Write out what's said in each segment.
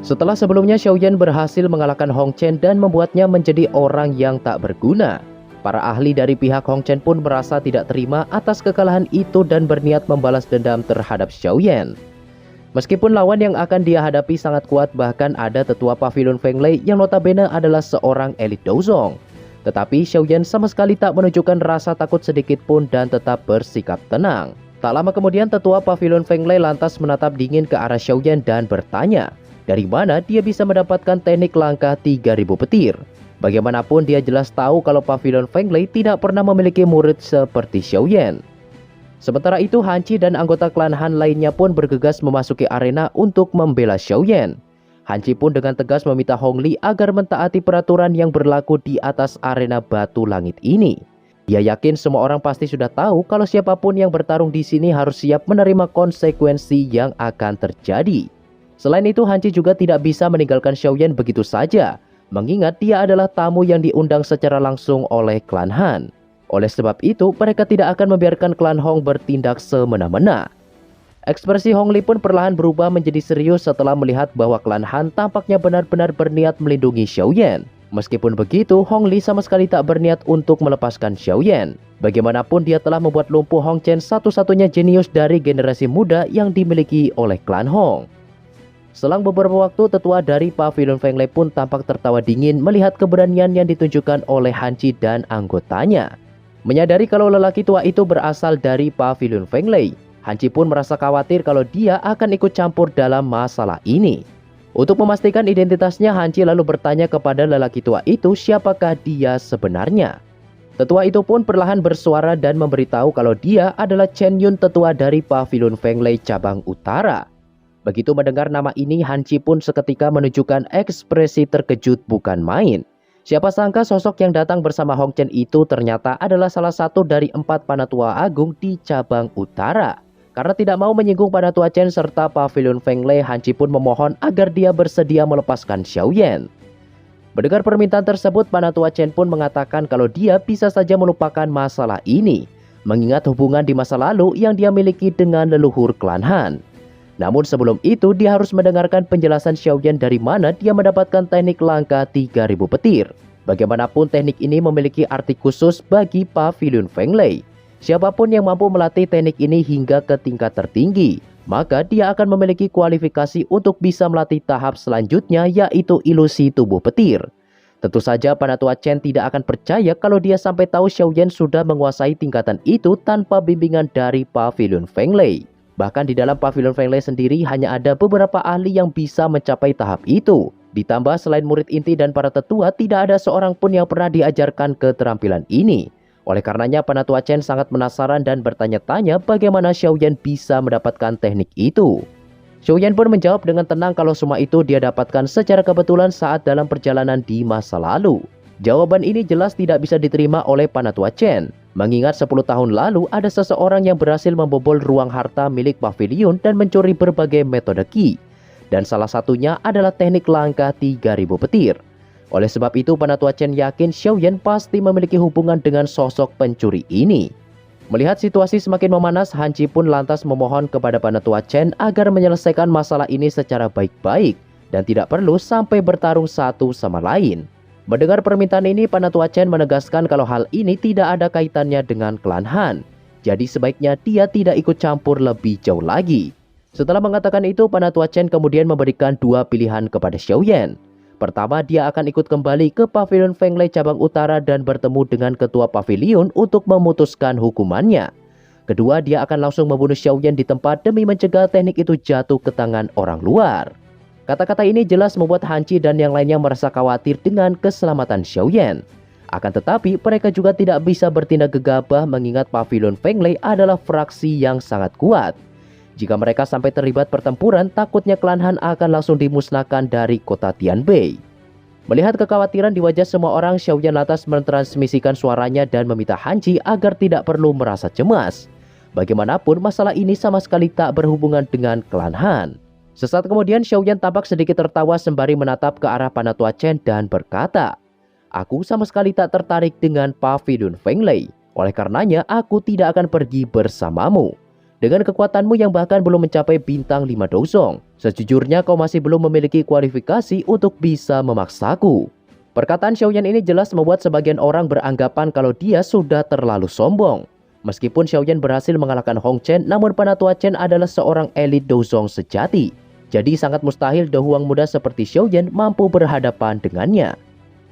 Setelah sebelumnya Xiaoyan berhasil mengalahkan Hong Chen dan membuatnya menjadi orang yang tak berguna, para ahli dari pihak Hong Chen pun merasa tidak terima atas kekalahan itu dan berniat membalas dendam terhadap Xiaoyan. Meskipun lawan yang akan dia hadapi sangat kuat, bahkan ada tetua pavilion Feng Lei yang notabene adalah seorang elit Douzong, tetapi Xiaoyan sama sekali tak menunjukkan rasa takut sedikit pun dan tetap bersikap tenang. Tak lama kemudian tetua pavilion Feng Lei lantas menatap dingin ke arah Xiaoyan dan bertanya, dari mana dia bisa mendapatkan teknik langkah 3000 petir. Bagaimanapun dia jelas tahu kalau pavilion Feng Lei tidak pernah memiliki murid seperti Xiaoyan. Sementara itu Han Qi dan anggota klan Han lainnya pun bergegas memasuki arena untuk membela Xiaoyan. Han Qi pun dengan tegas meminta Hong Li agar mentaati peraturan yang berlaku di atas arena batu langit ini. Dia yakin semua orang pasti sudah tahu kalau siapapun yang bertarung di sini harus siap menerima konsekuensi yang akan terjadi. Selain itu, Han Qi juga tidak bisa meninggalkan Xiaoyan begitu saja, mengingat dia adalah tamu yang diundang secara langsung oleh klan Han. Oleh sebab itu, mereka tidak akan membiarkan klan Hong bertindak semena-mena. Ekspresi Hong Li pun perlahan berubah menjadi serius setelah melihat bahwa klan Han tampaknya benar-benar berniat melindungi Xiaoyan. Meskipun begitu, Hong Li sama sekali tak berniat untuk melepaskan Xiaoyan. Bagaimanapun dia telah membuat lumpuh Hong Chen, satu-satunya jenius dari generasi muda yang dimiliki oleh klan Hong. Selang beberapa waktu, tetua dari pavilion Feng Lei pun tampak tertawa dingin melihat keberanian yang ditunjukkan oleh Han Qi dan anggotanya. Menyadari kalau lelaki tua itu berasal dari pavilion Feng Lei, Han Qi pun merasa khawatir kalau dia akan ikut campur dalam masalah ini. Untuk memastikan identitasnya, Han Qi lalu bertanya kepada lelaki tua itu siapakah dia sebenarnya. Tetua itu pun perlahan bersuara dan memberitahu kalau dia adalah Chen Yun, tetua dari pavilion Feng Lei cabang utara. Begitu mendengar nama ini, Han Qi pun seketika menunjukkan ekspresi terkejut bukan main. Siapa sangka sosok yang datang bersama Hong Chen itu ternyata adalah salah satu dari 4 panatua agung di cabang utara. Karena tidak mau menyinggung panatua Chen serta pavilion Feng Lei, Han Qi pun memohon agar dia bersedia melepaskan Xiaoyan. Mendengar permintaan tersebut, panatua Chen pun mengatakan kalau dia bisa saja melupakan masalah ini, mengingat hubungan di masa lalu yang dia miliki dengan leluhur klan Han. Namun sebelum itu dia harus mendengarkan penjelasan Xiaoyan dari mana dia mendapatkan teknik langkah 3000 petir. Bagaimanapun teknik ini memiliki arti khusus bagi pavilion Feng Lei. Siapapun yang mampu melatih teknik ini hingga ke tingkat tertinggi, maka dia akan memiliki kualifikasi untuk bisa melatih tahap selanjutnya, yaitu ilusi tubuh petir. Tentu saja Panatua Chen tidak akan percaya kalau dia sampai tahu Xiaoyan sudah menguasai tingkatan itu tanpa bimbingan dari pavilion Feng Lei. Bahkan di dalam pavilion Feng Lei sendiri hanya ada beberapa ahli yang bisa mencapai tahap itu. Ditambah selain murid inti dan para tetua, tidak ada seorang pun yang pernah diajarkan keterampilan ini. Oleh karenanya Panatua Chen sangat penasaran dan bertanya-tanya bagaimana Xiaoyan bisa mendapatkan teknik itu. Xiaoyan pun menjawab dengan tenang kalau semua itu dia dapatkan secara kebetulan saat dalam perjalanan di masa lalu. Jawaban ini jelas tidak bisa diterima oleh Panatua Chen. Mengingat 10 tahun lalu ada seseorang yang berhasil membobol ruang harta milik pavilion dan mencuri berbagai metode Qi. Dan salah satunya adalah teknik langkah 3000 petir. Oleh sebab itu Panatua Chen yakin Xiaoyan pasti memiliki hubungan dengan sosok pencuri ini. Melihat situasi semakin memanas, Han Qi pun lantas memohon kepada Panatua Chen agar menyelesaikan masalah ini secara baik-baik dan tidak perlu sampai bertarung satu sama lain. Mendengar permintaan ini, Panatua Chen menegaskan kalau hal ini tidak ada kaitannya dengan klan Han. Jadi sebaiknya dia tidak ikut campur lebih jauh lagi. Setelah mengatakan itu, Panatua Chen kemudian memberikan 2 pilihan kepada Xiaoyan. Pertama, dia akan ikut kembali ke pavilion Feng Lei cabang utara dan bertemu dengan ketua pavilion untuk memutuskan hukumannya. Kedua, dia akan langsung membunuh Xiaoyan di tempat demi mencegah teknik itu jatuh ke tangan orang luar. Kata-kata ini jelas membuat Han Qi dan yang lainnya merasa khawatir dengan keselamatan Xiaoyan. Akan tetapi, mereka juga tidak bisa bertindak gegabah mengingat pavilion Feng Lei adalah fraksi yang sangat kuat. Jika mereka sampai terlibat pertempuran, takutnya klan Han akan langsung dimusnahkan dari kota Tianbei. Melihat kekhawatiran di wajah semua orang, Xiaoyan lantas mentransmisikan suaranya dan meminta Han Qi agar tidak perlu merasa cemas. Bagaimanapun, masalah ini sama sekali tak berhubungan dengan klan Han. Sesaat kemudian Xiaoyan tampak sedikit tertawa sembari menatap ke arah Panatua Chen dan berkata, "Aku sama sekali tak tertarik dengan pavilion Feng Lei. Oleh karenanya aku tidak akan pergi bersamamu. Dengan kekuatanmu yang bahkan belum mencapai bintang 5 Douzong, Sejujurnya kau masih belum memiliki kualifikasi untuk bisa memaksaku. Perkataan Xiaoyan ini jelas membuat sebagian orang beranggapan kalau dia sudah terlalu sombong. Meskipun Xiaoyan berhasil mengalahkan Hong Chen, namun Penatua Chen adalah seorang elit Douzong sejati. Jadi sangat mustahil De Huang muda seperti Xiaoyan mampu berhadapan dengannya.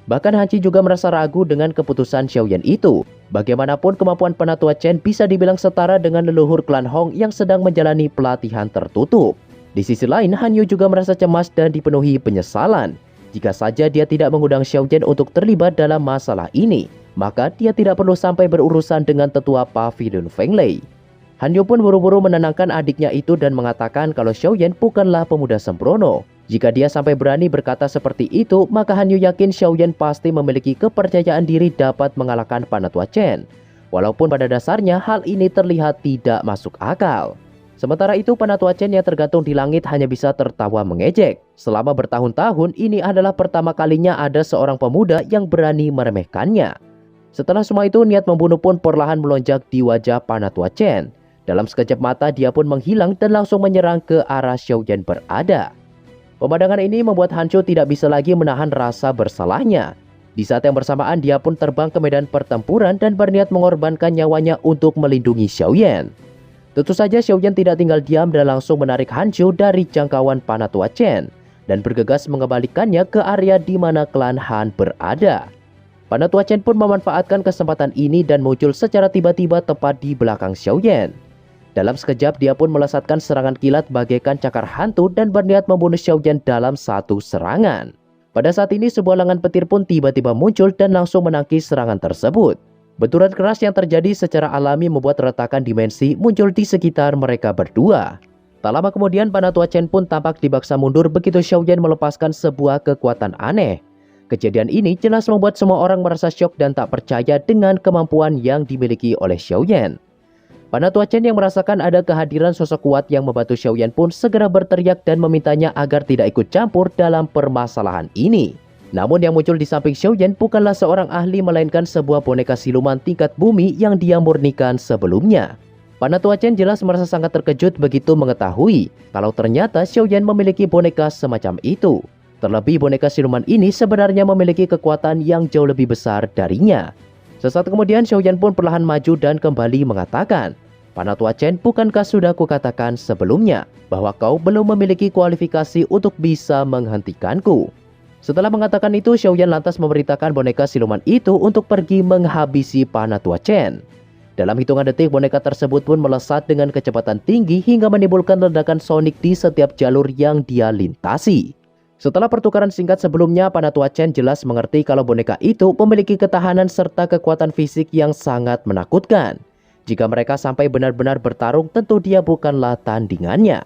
Bahkan Han Qi juga merasa ragu dengan keputusan Xiaoyan itu. Bagaimanapun kemampuan Penatua Chen bisa dibilang setara dengan leluhur klan Hong yang sedang menjalani pelatihan tertutup. Di sisi lain, Han Yu juga merasa cemas dan dipenuhi penyesalan. Jika saja dia tidak mengundang Xiaoyan untuk terlibat dalam masalah ini, maka dia tidak perlu sampai berurusan dengan tetua Pavilion Fenglei. Han Yu pun buru-buru menenangkan adiknya itu dan mengatakan kalau Xiaoyan bukanlah pemuda sembrono. Jika dia sampai berani berkata seperti itu, maka Han Yu yakin Xiaoyan pasti memiliki kepercayaan diri dapat mengalahkan Penatua Chen. Walaupun pada dasarnya hal ini terlihat tidak masuk akal. Sementara itu, Penatua Chen yang tergantung di langit hanya bisa tertawa mengejek. Selama bertahun-tahun, ini adalah pertama kalinya ada seorang pemuda yang berani meremehkannya. Setelah semua itu, niat membunuh pun perlahan melonjak di wajah Penatua Chen. Dalam sekejap mata, dia pun menghilang dan langsung menyerang ke arah Xiaoyan berada. Pemandangan ini membuat Han Qi tidak bisa lagi menahan rasa bersalahnya. Di saat yang bersamaan, dia pun terbang ke medan pertempuran dan berniat mengorbankan nyawanya untuk melindungi Xiaoyan. Tentu saja Xiaoyan tidak tinggal diam dan langsung menarik Han Qi dari jangkauan Penatua Chen dan bergegas mengembalikannya ke area di mana klan Han berada. Penatua Chen pun memanfaatkan kesempatan ini dan muncul secara tiba-tiba tepat di belakang Xiaoyan. Dalam sekejap dia pun melesatkan serangan kilat bagaikan cakar hantu dan berniat membunuh Xiaoyan dalam satu serangan. Pada saat ini sebuah lengan petir pun tiba-tiba muncul dan langsung menangkis serangan tersebut. Benturan keras yang terjadi secara alami membuat retakan dimensi muncul di sekitar mereka berdua. Tak lama kemudian Penatua Chen pun tampak dibaksa mundur begitu Xiaoyan melepaskan sebuah kekuatan aneh. Kejadian ini jelas membuat semua orang merasa syok dan tak percaya dengan kemampuan yang dimiliki oleh Xiaoyan. Penatua Chen yang merasakan ada kehadiran sosok kuat yang membantu Xiaoyan pun segera berteriak dan memintanya agar tidak ikut campur dalam permasalahan ini. Namun yang muncul di samping Xiaoyan bukanlah seorang ahli melainkan sebuah boneka siluman tingkat bumi yang dia murnikan sebelumnya. Penatua Chen jelas merasa sangat terkejut begitu mengetahui kalau ternyata Xiaoyan memiliki boneka semacam itu. Terlebih boneka siluman ini sebenarnya memiliki kekuatan yang jauh lebih besar darinya. Sesaat kemudian Xiaoyan pun perlahan maju dan kembali mengatakan, "Penatua Chen, bukankah sudah kukatakan sebelumnya bahwa kau belum memiliki kualifikasi untuk bisa menghentikanku?" Setelah mengatakan itu, Xiaoyan lantas memerintahkan boneka siluman itu untuk pergi menghabisi Penatua Chen. Dalam hitungan detik, boneka tersebut pun melesat dengan kecepatan tinggi hingga menimbulkan ledakan sonik di setiap jalur yang dia lintasi. Setelah pertukaran singkat sebelumnya, Penatua Chen jelas mengerti kalau boneka itu memiliki ketahanan serta kekuatan fisik yang sangat menakutkan. Jika mereka sampai benar-benar bertarung, tentu dia bukanlah tandingannya.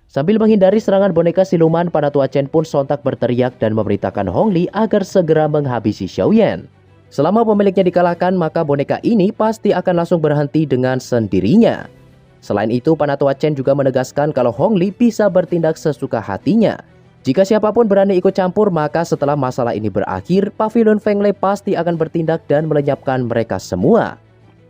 Sambil menghindari serangan boneka siluman, Penatua Chen pun sontak berteriak dan memerintahkan Hong Li agar segera menghabisi Xiaoyan. Selama pemiliknya dikalahkan, maka boneka ini pasti akan langsung berhenti dengan sendirinya. Selain itu, Penatua Chen juga menegaskan kalau Hong Li bisa bertindak sesuka hatinya. Jika siapapun berani ikut campur, maka setelah masalah ini berakhir, Pavilion Fenglei pasti akan bertindak dan melenyapkan mereka semua.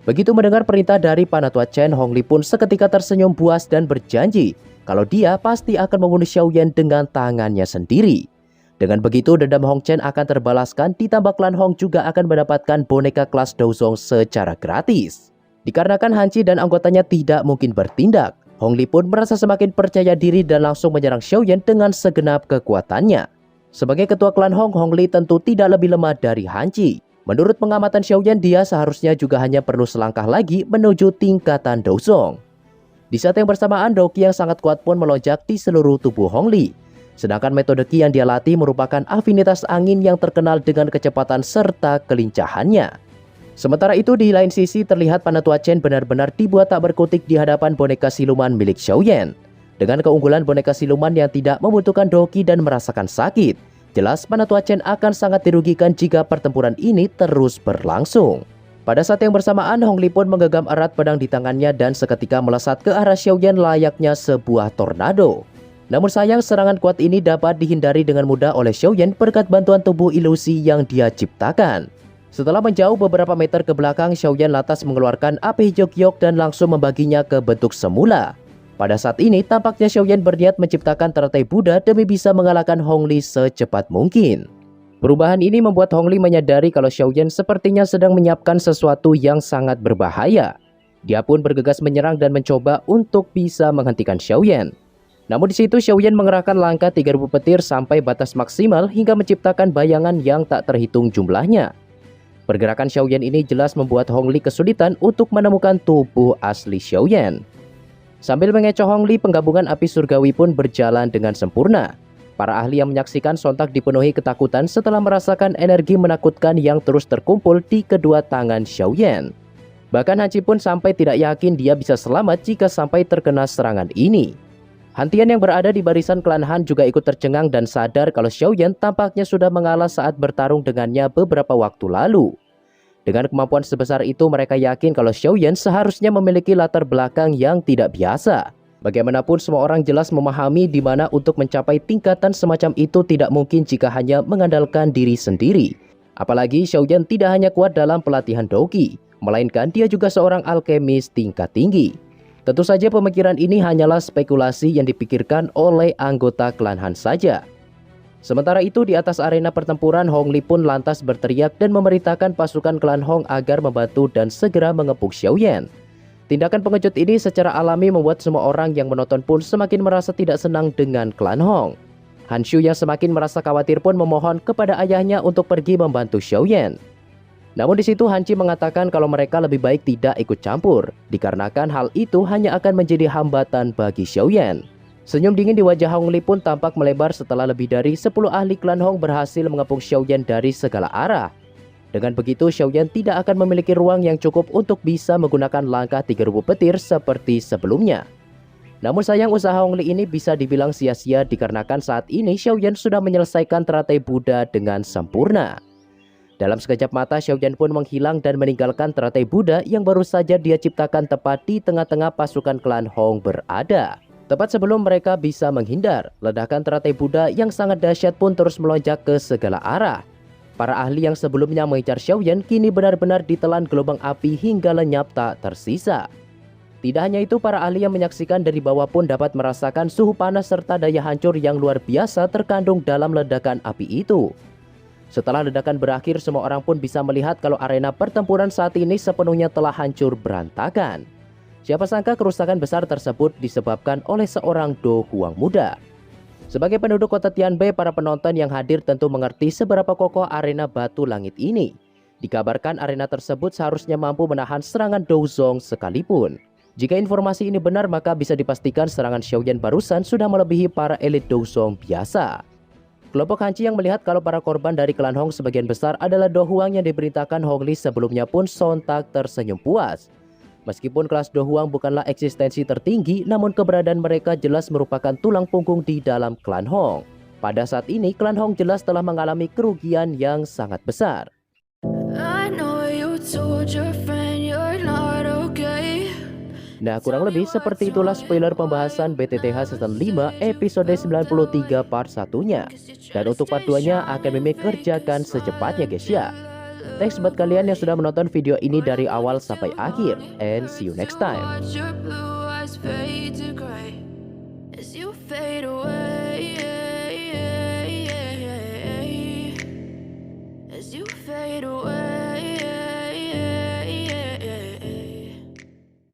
Begitu mendengar perintah dari Penatua Chen, Hong Li pun seketika tersenyum puas dan berjanji kalau dia pasti akan membunuh Xiaoyan dengan tangannya sendiri. Dengan begitu, dendam Hong Chen akan terbalaskan, ditambah klan Hong juga akan mendapatkan boneka kelas Douzong secara gratis. Dikarenakan Han Qi dan anggotanya tidak mungkin bertindak, Hong Li pun merasa semakin percaya diri dan langsung menyerang Xiaoyan dengan segenap kekuatannya. Sebagai ketua klan Hong, Hong Li tentu tidak lebih lemah dari Han Qi. Menurut pengamatan Xiaoyan, dia seharusnya juga hanya perlu selangkah lagi menuju tingkatan Douzong. Di saat yang bersamaan, Doqi yang sangat kuat pun melonjak di seluruh tubuh Hong Li. Sedangkan metode Qi yang dia latih merupakan afinitas angin yang terkenal dengan kecepatan serta kelincahannya. Sementara itu, di lain sisi terlihat Penatua Chen benar-benar dibuat tak berkutik di hadapan boneka siluman milik Xiaoyan. Dengan keunggulan boneka siluman yang tidak membutuhkan Doqi dan merasakan sakit, jelas Penatua Chen akan sangat dirugikan jika pertempuran ini terus berlangsung. Pada saat yang bersamaan, Hong Li pun menggenggam erat pedang di tangannya dan seketika melesat ke arah Xiaoyan layaknya sebuah tornado. Namun sayang, serangan kuat ini dapat dihindari dengan mudah oleh Xiaoyan berkat bantuan tubuh ilusi yang dia ciptakan. Setelah menjauh beberapa meter ke belakang, Xiaoyan lantas mengeluarkan api hijau giok dan langsung membaginya ke bentuk semula. Pada saat ini, tampaknya Xiaoyan berniat menciptakan teratai Buddha demi bisa mengalahkan Hong Li secepat mungkin. Perubahan ini membuat Hong Li menyadari kalau Xiaoyan sepertinya sedang menyiapkan sesuatu yang sangat berbahaya. Dia pun bergegas menyerang dan mencoba untuk bisa menghentikan Xiaoyan. Namun di situ Xiaoyan mengerahkan langkah 3000 petir sampai batas maksimal hingga menciptakan bayangan yang tak terhitung jumlahnya. Pergerakan Xiaoyan ini jelas membuat Hong Li kesulitan untuk menemukan tubuh asli Xiaoyan. Sambil mengecoh Hong Li, penggabungan api surgawi pun berjalan dengan sempurna. Para ahli yang menyaksikan sontak dipenuhi ketakutan setelah merasakan energi menakutkan yang terus terkumpul di kedua tangan Xiaoyan. Bahkan Han Qi pun sampai tidak yakin dia bisa selamat jika sampai terkena serangan ini. Han Tian yang berada di barisan klan Han juga ikut tercengang dan sadar kalau Xiaoyan tampaknya sudah mengalah saat bertarung dengannya beberapa waktu lalu. Dengan kemampuan sebesar itu, mereka yakin kalau Xiaoyan seharusnya memiliki latar belakang yang tidak biasa. Bagaimanapun semua orang jelas memahami di mana untuk mencapai tingkatan semacam itu tidak mungkin jika hanya mengandalkan diri sendiri. Apalagi Xiaoyan tidak hanya kuat dalam pelatihan Doqi, melainkan dia juga seorang alkemis tingkat tinggi. Tentu saja pemikiran ini hanyalah spekulasi yang dipikirkan oleh anggota klan Han saja. Sementara itu di atas arena pertempuran, Hong Li pun lantas berteriak dan memerintahkan pasukan klan Hong agar membantu dan segera mengepung Xiaoyan. Tindakan pengejut ini secara alami membuat semua orang yang menonton pun semakin merasa tidak senang dengan klan Hong. Han Shu yang semakin merasa khawatir pun memohon kepada ayahnya untuk pergi membantu Xiaoyan. Namun di situ Han Qi mengatakan kalau mereka lebih baik tidak ikut campur, dikarenakan hal itu hanya akan menjadi hambatan bagi Xiaoyan. Senyum dingin di wajah Hong Li pun tampak melebar setelah lebih dari 10 ahli klan Hong berhasil mengepung Xiaoyan dari segala arah. Dengan begitu, Xiaoyan tidak akan memiliki ruang yang cukup untuk bisa menggunakan langkah 3000 petir seperti sebelumnya. Namun sayang, usaha Hong Li ini bisa dibilang sia-sia dikarenakan saat ini Xiaoyan sudah menyelesaikan teratai Buddha dengan sempurna. Dalam sekejap mata, Xiaoyan pun menghilang dan meninggalkan teratai Buddha yang baru saja dia ciptakan tepat di tengah-tengah pasukan klan Hong berada. Tepat sebelum mereka bisa menghindar, ledakan teratai Buddha yang sangat dahsyat pun terus melonjak ke segala arah. Para ahli yang sebelumnya mengincar Xiaoyan kini benar-benar ditelan gelombang api hingga lenyap tak tersisa. Tidak hanya itu, para ahli yang menyaksikan dari bawah pun dapat merasakan suhu panas serta daya hancur yang luar biasa terkandung dalam ledakan api itu. Setelah ledakan berakhir, semua orang pun bisa melihat kalau arena pertempuran saat ini sepenuhnya telah hancur berantakan. Siapa sangka kerusakan besar tersebut disebabkan oleh seorang Do Huang muda. Sebagai penduduk kota Tianbei, para penonton yang hadir tentu mengerti seberapa kokoh arena batu langit ini. Dikabarkan arena tersebut seharusnya mampu menahan serangan Douzong sekalipun. Jika informasi ini benar, maka bisa dipastikan serangan Xiaoyan barusan sudah melebihi para elit Douzong biasa. Kelompok Han Qi yang melihat kalau para korban dari klan Hong sebagian besar adalah Do Huang yang diberitakan Hong Li sebelumnya pun sontak tersenyum puas. Meskipun kelas Do Huang bukanlah eksistensi tertinggi, namun keberadaan mereka jelas merupakan tulang punggung di dalam klan Hong. Pada saat ini, klan Hong jelas telah mengalami kerugian yang sangat besar. Nah, kurang lebih seperti itulah spoiler pembahasan BTTH Season 5 episode 93 part 1-nya. Dan untuk part 2-nya akan Meme kerjakan secepatnya guys ya. Thanks buat kalian yang sudah menonton video ini dari awal sampai akhir. And see you next time. Fade away.